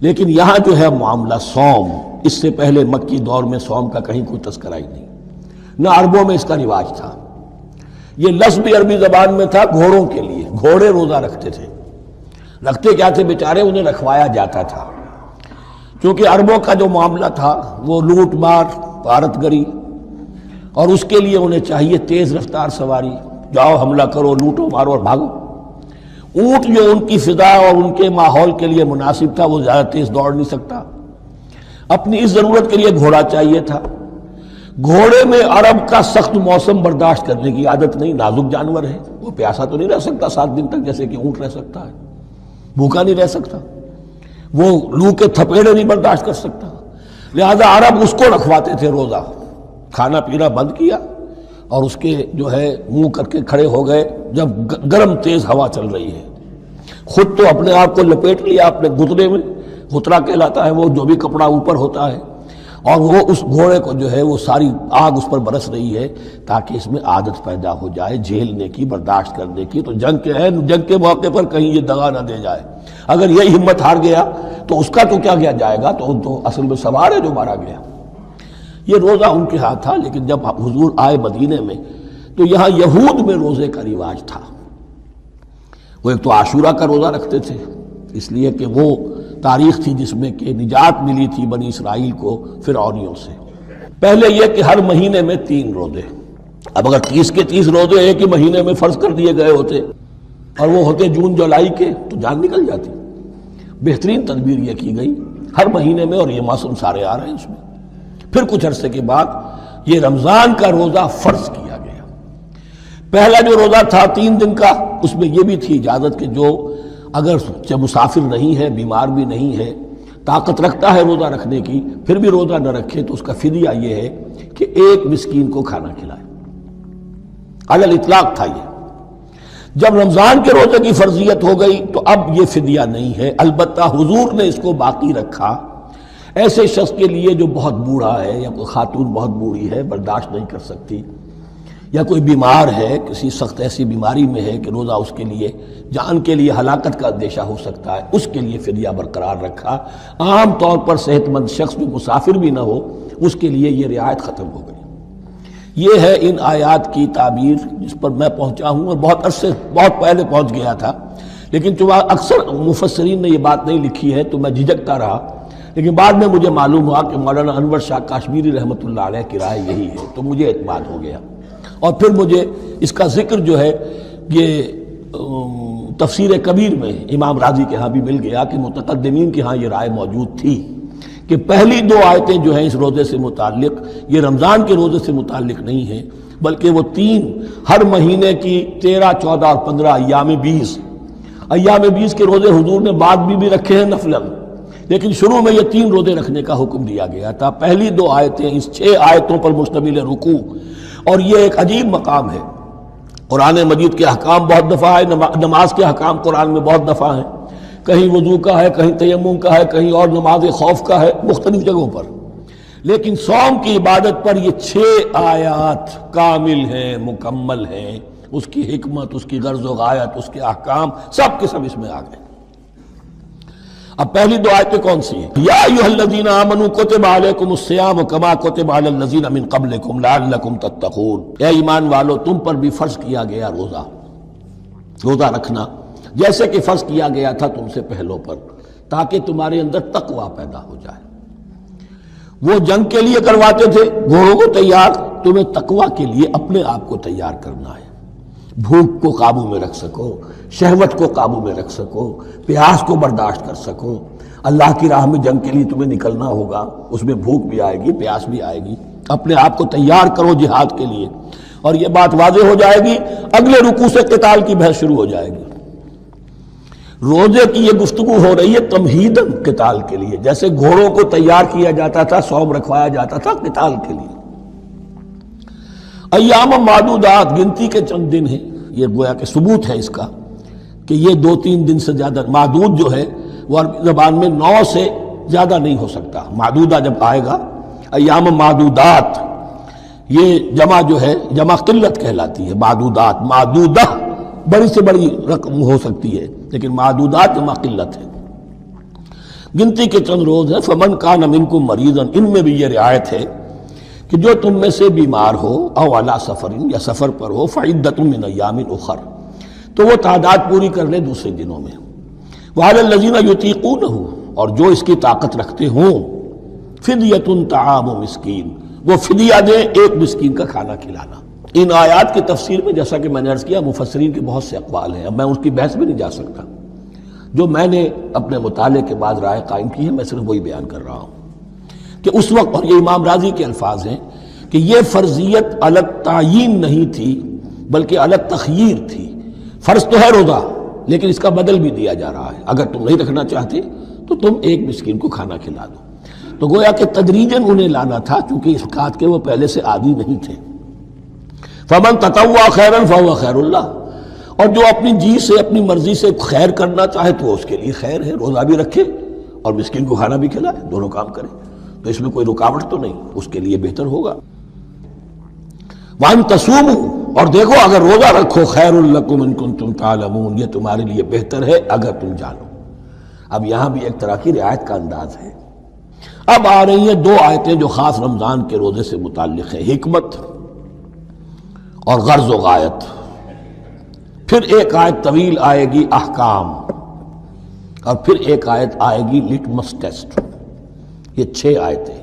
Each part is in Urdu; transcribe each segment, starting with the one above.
لیکن یہاں جو ہے معاملہ صوم، اس سے پہلے مکی دور میں صوم کا کہیں کوئی تذکرہ ہی نہیں، نہ عربوں میں اس کا رواج تھا۔ یہ لفظ بھی عربی زبان میں تھا گھوڑوں کے لیے، گھوڑے روزہ رکھتے تھے۔ رکھتے کیا تھے بیچارے؟ انہیں رکھوایا جاتا تھا، کیونکہ عربوں کا جو معاملہ تھا وہ لوٹ مار، غارت گری، اور اس کے لیے انہیں چاہیے تیز رفتار سواری، جاؤ حملہ کرو، لوٹو مارو اور بھاگو۔ اونٹ جو ان کی فضا اور ان کے ماحول کے لیے مناسب تھا، وہ زیادہ تیز دوڑ نہیں سکتا، اپنی اس ضرورت کے لیے گھوڑا چاہیے تھا۔ گھوڑے میں عرب کا سخت موسم برداشت کرنے کی عادت نہیں، نازک جانور ہے، وہ پیاسا تو نہیں رہ سکتا 7 دن تک جیسے کہ اونٹ رہ سکتا ہے، بھوکا نہیں رہ سکتا، وہ لو کے تھپیڑے نہیں برداشت کر سکتا، لہذا عرب اس کو رکھواتے تھے روزہ۔ کھانا پینا بند کیا اور اس کے جو ہے منہ کر کے کھڑے ہو گئے جب گرم تیز ہوا چل رہی ہے، خود تو اپنے آپ کو لپیٹ لیا اپنے گھتنے میں، گھترا کہلاتا ہے وہ جو بھی کپڑا اوپر ہوتا ہے، اور وہ اس گھوڑے کو جو ہے وہ ساری آگ اس پر برس رہی ہے تاکہ اس میں عادت پیدا ہو جائے جھیلنے کی، برداشت کرنے کی۔ تو جنگ کے موقع پر کہیں یہ دغا نہ دے جائے، اگر یہ ہمت ہار گیا تو اس کا تو کیا کیا جائے گا، تو اصل میں سوار ہے جو مارا گیا۔ یہ روزہ ان کے ہاتھ تھا، لیکن جب حضور آئے مدینے میں تو یہاں یہود میں روزے کا رواج تھا۔ وہ ایک تو عاشورہ کا روزہ رکھتے تھے، اس لیے کہ وہ تاریخ تھی جس میں کہ نجات ملی تھی بنی اسرائیل کو فرعونیوں سے۔ پہلے یہ کہ ہر مہینے میں 3 روزے، اب اگر 30 کے 30 روزے ایک ہی مہینے میں فرض کر دیے گئے ہوتے اور وہ ہوتے جون جولائی کے تو جان نکل جاتی۔ بہترین تدبیر یہ کی گئی ہر مہینے میں، اور یہ موسم سارے آ رہے ہیں اس میں۔ پھر کچھ عرصے کے بعد یہ رمضان کا روزہ فرض کیا گیا۔ پہلا جو روزہ تھا 3 دن کا، اس میں یہ بھی تھی اجازت کہ جو اگر مسافر نہیں ہے، بیمار بھی نہیں ہے، طاقت رکھتا ہے روزہ رکھنے کی، پھر بھی روزہ نہ رکھے تو اس کا فدیہ یہ ہے کہ 1 مسکین کو کھانا کھلائے۔ علی الاطلاق تھا یہ۔ جب رمضان کے روزے کی فرضیت ہو گئی تو اب یہ فدیہ نہیں ہے، البتہ حضور نے اس کو باقی رکھا ایسے شخص کے لیے جو بہت بوڑھا ہے، یا کوئی خاتون بہت بوڑھی ہے برداشت نہیں کر سکتی، یا کوئی بیمار ہے، کسی سخت ایسی بیماری میں ہے کہ روزہ اس کے لیے جان کے لیے ہلاکت کا اندیشہ ہو سکتا ہے، اس کے لیے فدیہ برقرار رکھا۔ عام طور پر صحت مند شخص جو مسافر بھی نہ ہو اس کے لیے یہ رعایت ختم ہو گئی۔ یہ ہے ان آیات کی تعبیر جس پر میں پہنچا ہوں، اور بہت پہلے پہنچ گیا تھا، لیکن چونکہ اکثر مفسرین نے یہ بات نہیں لکھی ہے تو میں جھجکتا رہا، لیکن بعد میں مجھے معلوم ہوا کہ مولانا انور شاہ کاشمیری رحمۃ اللہ علیہ کی رائے یہی ہے، تو مجھے اعتماد ہو گیا، اور پھر مجھے اس کا ذکر جو ہے یہ تفسیر کبیر میں امام راضی کے ہاں بھی مل گیا کہ متقدمین کے ہاں یہ رائے موجود تھی کہ پہلی 2 آیتیں جو ہیں اس روزے سے متعلق، یہ رمضان کے روزے سے متعلق نہیں ہیں، بلکہ وہ 3 ہر مہینے کی 13، 14 اور 15 ایام 20 کے روزے حضور نے بعد بھی رکھے ہیں نفلاً، لیکن شروع میں یہ 3 روزے رکھنے کا حکم دیا گیا تھا۔ پہلی 2 آیتیں اس 6 آیتوں پر مشتمل رکوع، اور یہ ایک عجیب مقام ہے۔ قرآن مجید کے احکام بہت دفعہ ہے، نماز کے احکام قرآن میں بہت دفعہ ہیں، کہیں وضو کا ہے، کہیں تیمم کا ہے، کہیں اور نماز خوف کا ہے، مختلف جگہوں پر، لیکن صوم کی عبادت پر یہ 6 آیات کامل ہیں، مکمل ہیں، اس کی حکمت، اس کی غرض و غایت، اس کے احکام سب کے سب اس میں آ گئے۔ اب پہلی 2 آیتیں کون سی ہیں؟ یا ایھا الذین آمنوا کتب علیکم الصیام کما کتب علی الذین من قبلکم لعلکم تتقون، اے ایمان والو تم پر بھی فرض کیا گیا روزہ رکھنا جیسے کہ فرض کیا گیا تھا تم سے پہلوں پر، تاکہ تمہارے اندر تقوی پیدا ہو جائے۔ وہ جنگ کے لیے کرواتے تھے گھوڑوں کو تیار، تمہیں تقوی کے لیے اپنے آپ کو تیار کرنا ہے، بھوک کو قابو میں رکھ سکو، شہوت کو قابو میں رکھ سکو، پیاس کو برداشت کر سکو۔ اللہ کی راہ میں جنگ کے لیے تمہیں نکلنا ہوگا، اس میں بھوک بھی آئے گی، پیاس بھی آئے گی، اپنے آپ کو تیار کرو جہاد کے لیے۔ اور یہ بات واضح ہو جائے گی، اگلے رکوع سے قتال کی بحث شروع ہو جائے گی۔ روزے کی یہ گفتگو ہو رہی ہے تمہیداً قتال کے لیے، جیسے گھوڑوں کو تیار کیا جاتا تھا، صوم رکھوایا جاتا تھا قتال کے لیے۔ ایام معدودات، گنتی کے چند دن ہیں، یہ گویا کہ ثبوت ہے اس کا کہ یہ 2-3 دن سے زیادہ، معدود جو ہے وہ عربی زبان میں 9 سے زیادہ نہیں ہو سکتا۔ معدودہ جب آئے گا، ایام معدودات، یہ جمع جو ہے جمع قلت کہلاتی ہے، معدودات، معدودہ بڑی سے بڑی رقم ہو سکتی ہے، لیکن معدودات جمع قلت ہے۔ گنتی کے چند روز ہیں. فمن کان منکم مریضا، ان میں بھی یہ رعایت ہے کہ جو تم میں سے بیمار ہو او علی سفر، یا سفر پر ہو، فعدۃ من ایام اخر، تو وہ تعداد پوری کر لے دوسرے دنوں میں. وعلی الذین یطیقونہ، اور جو اس کی طاقت رکھتے ہوں، فدیۃ طعام مسکین، وہ فدیہ دے ایک مسکین کا کھانا کھلانا. ان آیات کی تفسیر میں جیسا کہ میں نے عرض کیا مفسرین کے بہت سے اقوال ہیں، اب میں اس کی بحث میں نہیں جا سکتا. جو میں نے اپنے مطالعے کے بعد رائے قائم کی ہے میں صرف وہی بیان کر رہا ہوں کہ اس وقت، اور یہ امام راضی کے الفاظ ہیں کہ یہ فرضیت الگ تعیین نہیں تھی بلکہ الگ تخییر تھی. فرض تو ہے روزہ، لیکن اس کا بدل بھی دیا جا رہا ہے. اگر تم نہیں رکھنا چاہتے تو تم ایک مسکین کو کھانا کھلا دو. تو گویا کہ تدریجاً انہیں لانا تھا چونکہ اس بات کے وہ پہلے سے عادی نہیں تھے. فمن تطوع خیرا فهو خیر اللہ، اور جو اپنی جی سے اپنی مرضی سے خیر کرنا چاہے تو اس کے لیے خیر ہے. روزہ بھی رکھے اور مسکین کو کھانا بھی کھلائے، دونوں کام کرے تو اس میں کوئی رکاوٹ تو نہیں، اس کے لیے بہتر ہوگا. وَأَن تَصُومُوا، اور دیکھو اگر روزہ رکھو، خیر لکم ان کنتم تعلمون، یہ تمہارے لیے بہتر ہے اگر تم جانو. اب یہاں بھی ایک طرح کی رعایت کا انداز ہے. اب آ رہی ہیں دو آیتیں جو خاص رمضان کے روزے سے متعلق ہیں، حکمت اور غرض و غایت. پھر ایک آیت طویل آئے گی احکام، اور پھر ایک آیت آئے گی لٹمس ٹیسٹ. یہ 6 آیتیں.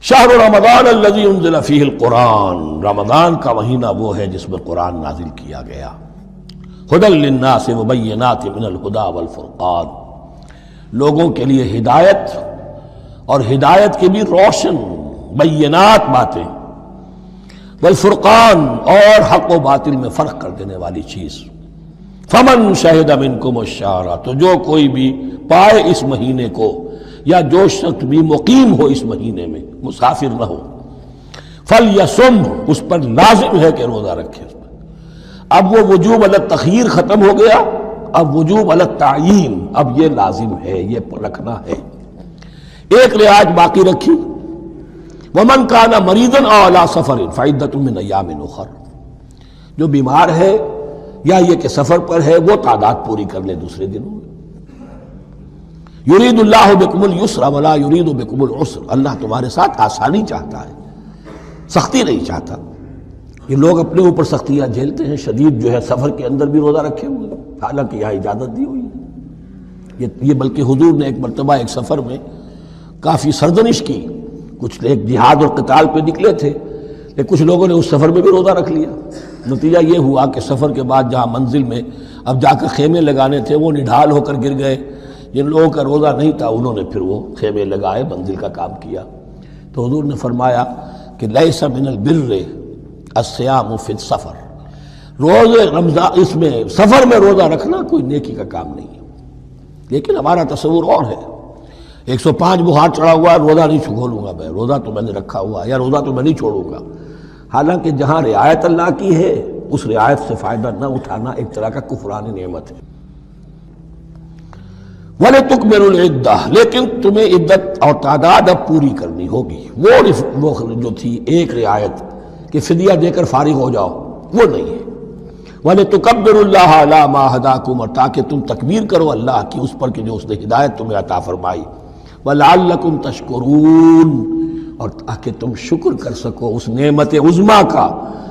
شہر رمضان الذی انزل فیہ القرآن، رمضان کا مہینہ وہ ہے جس میں قرآن نازل کیا گیا. ہدی للناس وبینات من الہدی والفرقان، لوگوں کے لیے ہدایت، اور ہدایت کی بھی روشن بینات باتیں، والفرقان، اور حق و باطل میں فرق کر دینے والی چیز. فمن شہد منکم الشہر، تو جو کوئی بھی پائے اس مہینے کو، یا جو شخص بھی مقیم ہو اس مہینے میں، مسافر نہ ہو، فلیصم، اس پر لازم ہے کہ روزہ رکھے. اب وہ وجوب علی التخییر ختم ہو گیا، اب وجوب علی التعیین، اب یہ لازم ہے، یہ رکھنا ہے. ایک رعایت باقی رکھی، ومن کان مریضا او علی سفر فعدۃ من ایام اخر، جو بیمار ہے یا یہ کہ سفر پر ہے وہ تعداد پوری کر لے دوسرے دنوں میں. یرید اللہ بکم الیسر ولا یرید بکم العسر، اللہ تمہارے ساتھ آسانی چاہتا ہے، سختی نہیں چاہتا. یہ لوگ اپنے اوپر سختیاں جھیلتے ہیں، شدید جو ہے سفر کے اندر بھی روزہ رکھے ہوئے، حالانکہ یہاں اجازت دی ہوئی ہے. یہ بلکہ حضور نے ایک مرتبہ ایک سفر میں کافی سرزنش کی. کچھ ایک جہاد اور قتال پہ نکلے تھے، لیکن کچھ لوگوں نے اس سفر میں بھی روزہ رکھ لیا. نتیجہ یہ ہوا کہ سفر کے بعد جہاں منزل میں اب جا کر خیمے لگانے تھے وہ نڈھال ہو کر گر گئے. جن لوگوں کا روزہ نہیں تھا انہوں نے پھر وہ خیمے لگائے، منزل کا کام کیا. تو حضور نے فرمایا کہ لیس من البر الصیام فی السفر، روزے رمضان اس میں سفر میں روزہ رکھنا کوئی نیکی کا کام نہیں ہے. لیکن ہمارا تصور اور ہے، 105 بخار چڑھا ہوا ہے، روزہ نہیں کھولوں گا میں، روزہ تو میں نے رکھا ہوا ہے، یا روزہ تو میں نہیں چھوڑوں گا. حالانکہ جہاں رعایت اللہ کی ہے اس رعایت سے فائدہ نہ اٹھانا ایک طرح کا کفران نعمت ہے. وَلِتُكْمِلُوا الْعِدَّةَ، لیکن تمہیں عدت اور تعداد اب پوری کرنی ہوگی. وہ جو تھی ایک رعایت کہ فدیہ دے کر فارغ ہو جاؤ، وہ نہیں ہے. وَلِتُكَبِّرُوا اللَّهَ عَلَىٰ مَا هَدَاكُمْ، اور تاکہ تم تکبیر کرو اللہ کی اس پر کہ جو اس نے ہدایت تمہیں عطا فرمائی. وَلَعَلَّكُمْ تَشْكُرُونَ، اور تاکہ تم شکر کر سکو اس نعمت عظمیٰ کا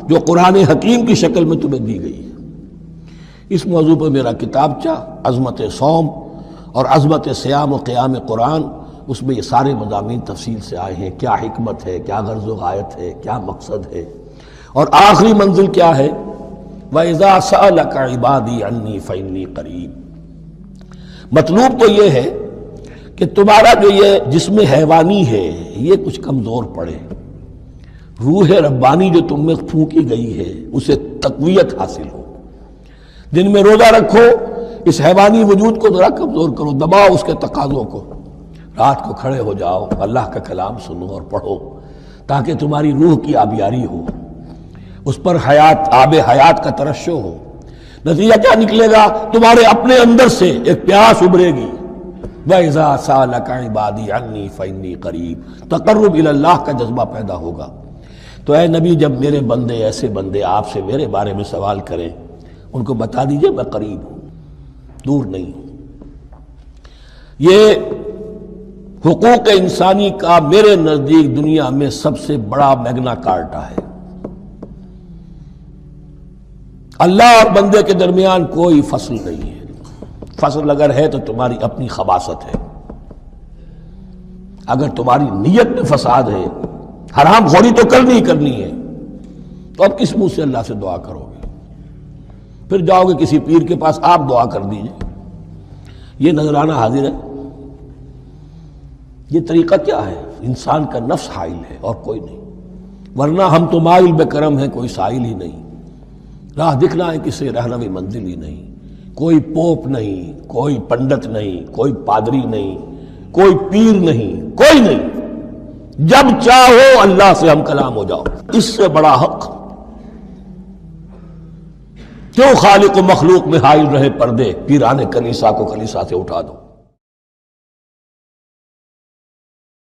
جو قرآن حکیم کی شکل میں تمہیں دی گئی ہے. اس موضوع پر میرا کتابچہ عظمت صوم اور عظمت صیام و قیام قرآن، اس میں یہ سارے مضامین تفصیل سے آئے ہیں. کیا حکمت ہے، کیا غرض و غایت ہے، کیا مقصد ہے، اور آخری منزل کیا ہے. وَإِذَا سَأَلَكَ عِبَادِي عَنِّي فَإِنِّي قَرِيبٌ. مطلوب تو یہ ہے کہ تمہارا جو یہ جسم حیوانی ہے یہ کچھ کمزور پڑے، روح ربانی جو تم میں پھونکی گئی ہے اسے تقویت حاصل ہو. دن میں روزہ رکھو، اس حیوانی وجود کو ذرا کمزور کرو، دباؤ اس کے تقاضوں کو. رات کو کھڑے ہو جاؤ، اللہ کا کلام سنو اور پڑھو تاکہ تمہاری روح کی آبیاری ہو، اس پر آب حیات کا ترشح ہو. نتیجہ کیا نکلے گا؟ تمہارے اپنے اندر سے ایک پیاس ابھرے گی. وَإِذَا سَأَلَكَ عِبَادِي عَنِّي فَإِنِّي قَرِيبٌ، تقرب الی اللہ کا جذبہ پیدا ہوگا. تو اے نبی، جب میرے بندے، ایسے بندے آپ سے میرے بارے میں سوال کریں، ان کو بتا دیجئے میں قریب ہوں، دور نہیں ہوں. یہ حقوق انسانی کا میرے نزدیک دنیا میں سب سے بڑا میگنا کارٹا ہے۔ اللہ اور بندے کے درمیان کوئی فصل نہیں ہے، فصل اگر ہے تو تمہاری اپنی خباثت ہے، اگر تمہاری نیت میں فساد ہے، حرام خوری تو کرنی ہی کرنی ہے، تو اب کس منہ سے اللہ سے دعا کرو گے؟ پھر جاؤ گے کسی پیر کے پاس، آپ دعا کر دیجئے، یہ نذرانہ حاضر ہے؟ یہ طریقہ کیا ہے؟ انسان کا نفس حائل ہے اور کوئی نہیں، ورنہ ہم تو مائل بے کرم ہیں، کوئی سائل ہی نہیں، راہ دکھنا ہے کسی رہنوی منزل ہی نہیں، کوئی پوپ نہیں، کوئی پنڈت نہیں، کوئی پادری نہیں، کوئی پیر نہیں، کوئی نہیں، جب چاہو اللہ سے ہم کلام ہو جاؤ، اس سے بڑا حق کیوں خالق و مخلوق میں حائل رہے پردے؟ پیران کلیسا کو کلیسا سے اٹھا دو۔